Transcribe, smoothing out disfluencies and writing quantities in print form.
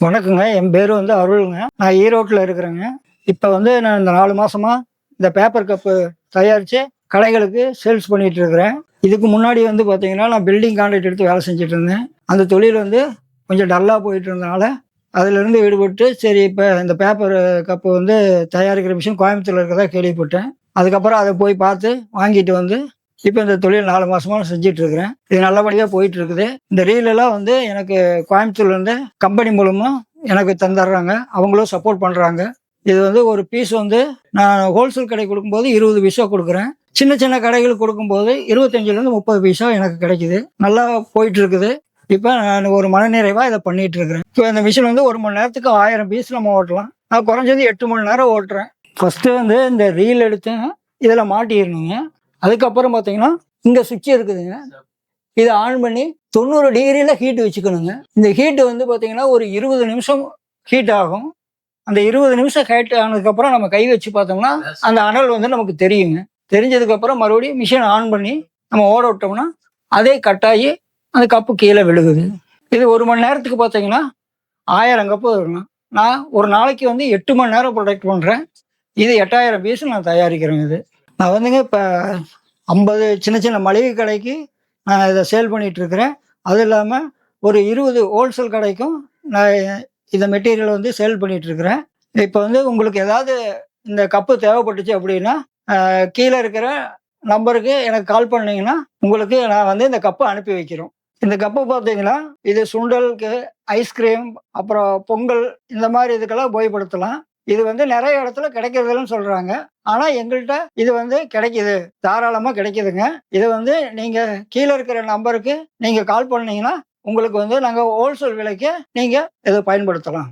வணக்கங்க. என் பேரு அருள்ங்க. நான் ஈரோட்ல இருக்கிறேங்க. இப்ப நான் இந்த 4 மாசமா இந்த பேப்பர் கப்பு தயாரிச்சு கடைகளுக்கு சேல்ஸ் பண்ணிட்டு இருக்கிறேன். இதுக்கு முன்னாடி பார்த்தீங்கன்னா, நான் பில்டிங் கான்ட்ராக்ட் எடுத்து வேலை செஞ்சுட்டு இருந்தேன். அந்த தொழில் கொஞ்சம் டல்லா போயிட்டு இருந்தனால, அதிலிருந்து விடுபட்டு, சரி இப்ப இந்த பேப்பர் கப்பு தயாரிக்கிற மிஷின் கோயம்புத்தூர்ல இருக்கிறதா கேள்விப்பட்டேன். அதுக்கப்புறம் அத போய் பார்த்து வாங்கிட்டு இப்ப இந்த தொழில் 4 மாசமா நான் செஞ்சுட்டு இருக்கிறேன். இது நல்லபடியா போயிட்டு இருக்குது. இந்த ரீல் எல்லாம் எனக்கு கோயம்புத்தூர்ல இருந்து கம்பெனி மூலமா எனக்கு தந்துடுறாங்க. அவங்களும் சப்போர்ட் பண்றாங்க. இது ஒரு பீஸ் நான் ஹோல்சேல் கடைக்கு கொடுக்கும்போது 20 பைசா கொடுக்குறேன். சின்ன சின்ன கடைகளுக்கு கொடுக்கும்போது 25லேருந்து 30 பைசா எனக்கு கிடைக்குது. நல்லா போயிட்டு இருக்குது. இப்ப நான் ஒரு மனநிறைவா இதை பண்ணிட்டு இருக்கிறேன். இப்போ இந்த மிஷின் 1 மணி நேரத்துக்கு 1000 பீஸ் நம்ம ஓட்டலாம். நான் குறைஞ்சது 8 மணி நேரம் ஓட்டுறேன். ஃபர்ஸ்ட் இந்த ரீல் எடுத்து இதுல மாட்டிடணுங்க. அதுக்கப்புறம் பார்த்தீங்கன்னா, இங்க சுவிட்ச் இருக்குதுங்க. இதை ஆன் பண்ணி 90 டிகிரியில் ஹீட் வச்சுக்கணுங்க. இந்த ஹீட் பார்த்தீங்கன்னா ஒரு 20 நிமிஷம் ஹீட் ஆகும். அந்த 20 நிமிஷம் ஹீட் ஆனதுக்கப்புறம் நம்ம கை வச்சு பார்த்தோம்னா அந்த அனல் நமக்கு தெரியுங்க. தெரிஞ்சதுக்கப்புறம் மறுபடியும் மிஷின் ஆன் பண்ணி நம்ம ஓட விட்டோம்னா அதே கட்டாயி அந்த கப்பு கீழே விழுகுது. இது 1 மணி நேரத்துக்கு பார்த்தீங்கன்னா 1000 கப்பு இருக்கணும். நான் ஒரு நாளைக்கு 8 மணி நேரம் ப்ரொடக்ட் பண்ணுறேன். இது 8000 பீஸ் நான் தயாரிக்கிறேன். இது நான் இப்போ 50 சின்ன சின்ன மளிகை கடைக்கு நான் இதை சேல் பண்ணிட்டு இருக்கிறேன். அது இல்லாமல் ஒரு 20 ஹோல்சேல் கடைக்கும் நான் இந்த மெட்டீரியல் சேல் பண்ணிட்டு இருக்கிறேன். இப்போ உங்களுக்கு ஏதாவது இந்த கப்பு தேவைப்பட்டுச்சு அப்படின்னா கீழே இருக்கிற நம்பருக்கு எனக்கு கால் பண்ணீங்கன்னா உங்களுக்கு நான் இந்த கப்பை அனுப்பி வைக்கிறோம். இந்த கப்பை பார்த்தீங்கன்னா இது சுண்டலுக்கு, ஐஸ்கிரீம், அப்புறம் பொங்கல் இந்த மாதிரி இதுக்கெல்லாம் உபயோகப்படுத்தலாம். இது நிறைய இடத்துல கிடைக்கிறதுன்னு சொல்றாங்க. ஆனா எங்கள்கிட்ட இது கிடைக்குது, தாராளமா கிடைக்குதுங்க. இது நீங்க கீழே இருக்கிற நம்பருக்கு நீங்க கால் பண்ணீங்கன்னா உங்களுக்கு நாங்க ஹோல்சேல் விலைக்கு நீங்க இதை பயன்படுத்தலாம்.